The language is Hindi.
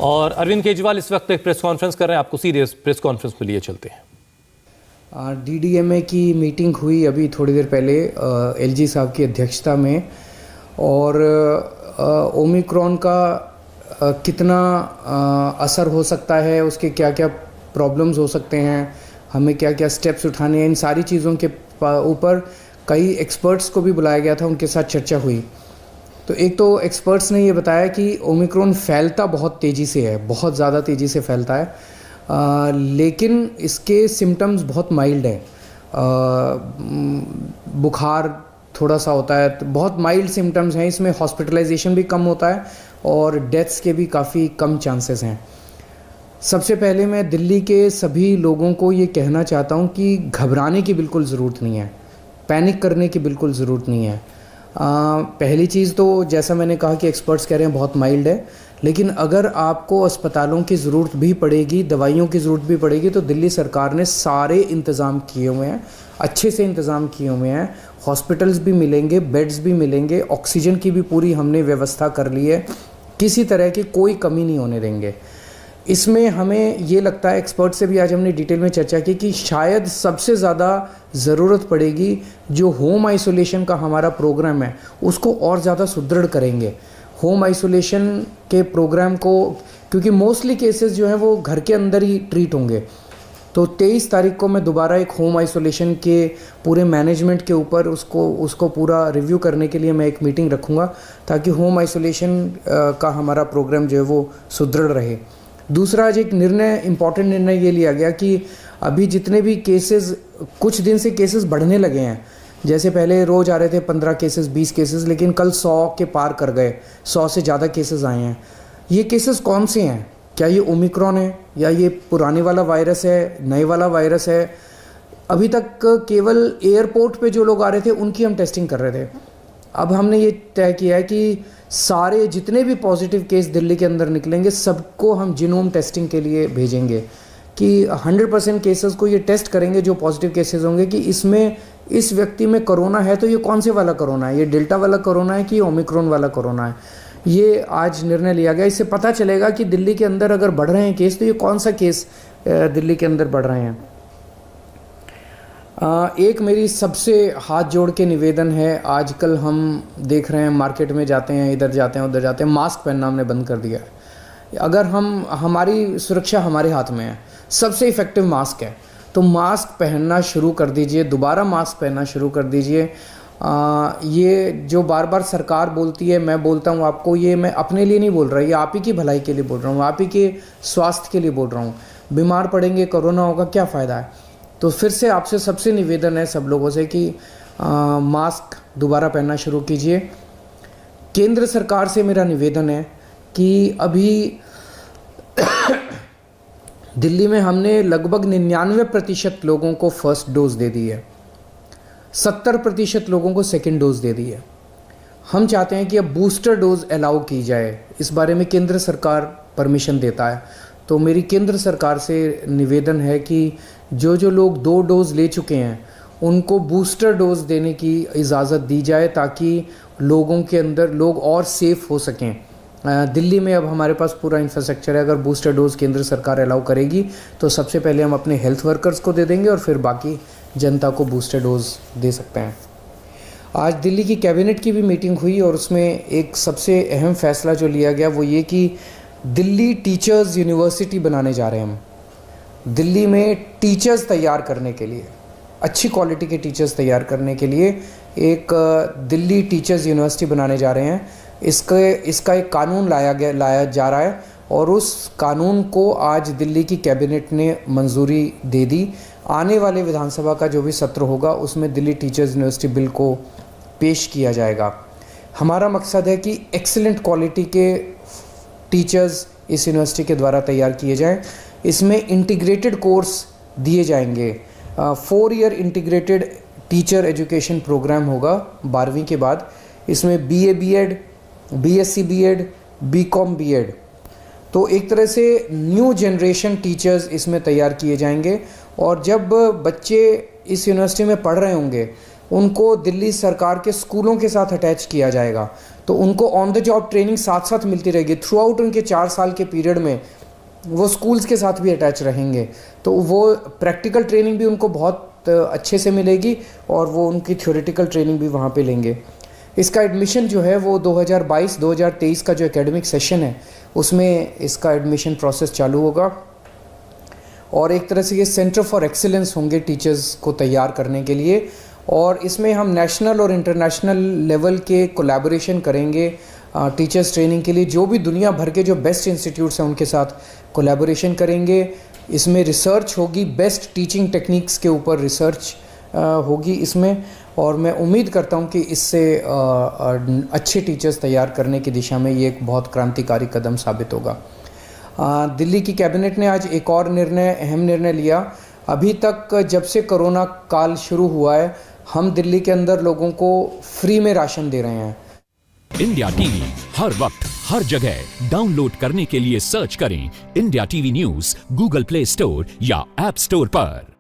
और अरविंद केजरीवाल इस वक्त एक प्रेस कॉन्फ्रेंस कर रहे हैं, आपको सीधे प्रेस कॉन्फ्रेंस में लिए चलते हैं। डीडीएमए की मीटिंग हुई अभी थोड़ी देर पहले एलजी साहब की अध्यक्षता में, और ओमिक्रॉन का कितना असर हो सकता है, उसके क्या क्या प्रॉब्लम्स हो सकते हैं, हमें क्या क्या स्टेप्स उठाने हैं, इन सारी चीज़ों के ऊपर कई एक्सपर्ट्स को भी बुलाया गया था, उनके साथ चर्चा हुई। तो एक तो एक्सपर्ट्स ने ये बताया कि ओमिक्रॉन फैलता बहुत तेज़ी से है, बहुत ज़्यादा तेज़ी से फैलता है, लेकिन इसके सिम्टम्स बहुत माइल्ड हैं। बुखार थोड़ा सा होता है, तो बहुत माइल्ड सिम्टम्स हैं, इसमें हॉस्पिटलाइजेशन भी कम होता है और डेथ्स के भी काफ़ी कम चांसेस हैं। सबसे पहले मैं दिल्ली के सभी लोगों को ये कहना चाहता हूँ कि घबराने की बिल्कुल ज़रूरत नहीं है, पैनिक करने की बिल्कुल ज़रूरत नहीं है। पहली चीज़ तो जैसा मैंने कहा कि एक्सपर्ट्स कह रहे हैं बहुत माइल्ड है, लेकिन अगर आपको अस्पतालों की ज़रूरत भी पड़ेगी, दवाइयों की ज़रूरत भी पड़ेगी, तो दिल्ली सरकार ने सारे इंतज़ाम किए हुए हैं, अच्छे से इंतज़ाम किए हुए हैं। हॉस्पिटल्स भी मिलेंगे, बेड्स भी मिलेंगे, ऑक्सीजन की भी पूरी हमने व्यवस्था कर ली है, किसी तरह की कोई कमी नहीं होने देंगे। इसमें हमें ये लगता है, एक्सपर्ट से भी आज हमने डिटेल में चर्चा की, कि शायद सबसे ज़्यादा ज़रूरत पड़ेगी जो होम आइसोलेशन का हमारा प्रोग्राम है उसको और ज़्यादा सुदृढ़ करेंगे। होम आइसोलेशन के प्रोग्राम को, क्योंकि मोस्टली केसेस जो हैं वो घर के अंदर ही ट्रीट होंगे, तो 23 तारीख को मैं दोबारा एक होम आइसोलेशन के पूरे मैनेजमेंट के ऊपर उसको पूरा रिव्यू करने के लिए मैं एक मीटिंग रखूँगा, ताकि होम आइसोलेशन का हमारा प्रोग्राम जो है वो सुदृढ़ रहे। दूसरा, आज एक इम्पॉर्टेंट निर्णय ये लिया गया कि अभी जितने भी केसेस, कुछ दिन से केसेस बढ़ने लगे हैं, जैसे पहले रोज़ आ रहे थे 15 केसेस 20 केसेस, लेकिन कल 100 के पार कर गए, 100 से ज़्यादा केसेस आए हैं। ये केसेस कौन से हैं? क्या ये ओमिक्रॉन है या ये पुराने वाला वायरस है, नए वाला वायरस है? अभी तक केवल एयरपोर्ट पे जो लोग आ रहे थे उनकी हम टेस्टिंग कर रहे थे। अब हमने ये तय किया है कि सारे जितने भी पॉजिटिव केस दिल्ली के अंदर निकलेंगे सबको हम जीनोम टेस्टिंग के लिए भेजेंगे, कि 100% केसेस को ये टेस्ट करेंगे जो पॉजिटिव केसेस होंगे, कि इसमें इस व्यक्ति में कोरोना है तो ये कौन से वाला कोरोना है, ये डेल्टा वाला कोरोना है कि ओमिक्रॉन वाला कोरोना है। ये आज निर्णय लिया गया। इससे पता चलेगा कि दिल्ली के अंदर अगर बढ़ रहे हैं केस तो ये कौन सा केस दिल्ली के अंदर बढ़ रहे हैं। एक मेरी सबसे हाथ जोड़ के निवेदन है, आजकल हम देख रहे हैं मार्केट में जाते हैं, इधर जाते हैं उधर जाते हैं, मास्क पहनना हमने बंद कर दिया है। अगर हमारी सुरक्षा हमारे हाथ में है, सबसे इफ़ेक्टिव मास्क है, तो मास्क पहनना शुरू कर दीजिए, दोबारा मास्क पहनना शुरू कर दीजिए। ये जो बार बार सरकार बोलती है, मैं बोलता हूँ आपको, ये मैं अपने लिए नहीं बोल रहा, ये आप ही की भलाई के लिए बोल रहा हूँ, आप ही के स्वास्थ्य के लिए बोल रहा हूँ। बीमार पड़ेंगे, कोरोना होगा, क्या फ़ायदा है? तो फिर से आपसे सबसे निवेदन है सब लोगों से कि मास्क दोबारा पहनना शुरू कीजिए। केंद्र सरकार से मेरा निवेदन है कि अभी दिल्ली में हमने लगभग 99% लोगों को फर्स्ट डोज दे दी है, 70% लोगों को सेकेंड डोज दे दी है। हम चाहते हैं कि अब बूस्टर डोज अलाउ की जाए, इस बारे में केंद्र सरकार परमिशन देता है। तो मेरी केंद्र सरकार से निवेदन है कि जो लोग 2 डोज ले चुके हैं उनको बूस्टर डोज देने की इजाज़त दी जाए, ताकि लोगों के अंदर लोग और सेफ़ हो सकें। दिल्ली में अब हमारे पास पूरा इंफ्रास्ट्रक्चर है, अगर बूस्टर डोज केंद्र सरकार अलाउ करेगी तो सबसे पहले हम अपने हेल्थ वर्कर्स को दे देंगे और फिर बाकी जनता को बूस्टर डोज दे सकते हैं। आज दिल्ली की कैबिनेट की भी मीटिंग हुई और उसमें एक सबसे अहम फैसला जो लिया गया वो ये कि दिल्ली टीचर्स यूनिवर्सिटी बनाने जा रहे हैं हम। दिल्ली में टीचर्स तैयार करने के लिए, अच्छी क्वालिटी के टीचर्स तैयार करने के लिए एक दिल्ली टीचर्स यूनिवर्सिटी बनाने जा रहे हैं। इसका एक कानून लाया जा रहा है और उस कानून को आज दिल्ली की कैबिनेट ने मंजूरी दे दी। आने वाले विधानसभा का जो भी सत्र होगा उसमें दिल्ली टीचर्स यूनिवर्सिटी बिल को पेश किया जाएगा। हमारा मकसद है कि एक्सीलेंट क्वालिटी के टीचर्स इस यूनिवर्सिटी के द्वारा तैयार किए जाएं। इसमें इंटीग्रेटेड कोर्स दिए जाएंगे। 4 year integrated teacher education program होगा 12वीं के बाद। इसमें BA BEd, BSc BEd, BCom BEd, तो एक तरह से न्यू जनरेशन टीचर्स इसमें तैयार किए जाएंगे। और जब बच्चे इस यूनिवर्सिटी में पढ़ रहे होंगे उनको दिल्ली सरकार के स्कूलों के साथ अटैच किया जाएगा। तो उनको ऑन द जॉब ट्रेनिंग साथ साथ मिलती रहेगी। थ्रू आउट उनके 4 साल के पीरियड में वो स्कूल्स के साथ भी अटैच रहेंगे, तो वो प्रैक्टिकल ट्रेनिंग भी उनको बहुत अच्छे से मिलेगी और वो उनकी थ्योरेटिकल ट्रेनिंग भी वहाँ पे लेंगे। इसका एडमिशन जो है वो 2022-2023 का जो एकेडमिक सेशन है उसमें इसका एडमिशन प्रोसेस चालू होगा और एक तरह से ये सेंटर फॉर एक्सीलेंस होंगे टीचर्स को तैयार करने के लिए। और इसमें हम नेशनल और इंटरनेशनल लेवल के कोलैबोरेशन करेंगे टीचर्स ट्रेनिंग के लिए। जो भी दुनिया भर के जो बेस्ट इंस्टीट्यूट्स हैं उनके साथ कोलैबोरेशन करेंगे। इसमें रिसर्च होगी, बेस्ट टीचिंग टेक्निक्स के ऊपर रिसर्च होगी इसमें, और मैं उम्मीद करता हूं कि इससे अच्छे टीचर्स तैयार करने की दिशा में ये एक बहुत क्रांतिकारी कदम साबित होगा। दिल्ली की कैबिनेट ने आज एक और अहम निर्णय लिया। अभी तक जब से कोरोना काल शुरू हुआ है हम दिल्ली के अंदर लोगों को फ्री में राशन दे रहे हैं। इंडिया टीवी हर वक्त हर जगह डाउनलोड करने के लिए सर्च करें India TV news Google play store या ऐप स्टोर पर।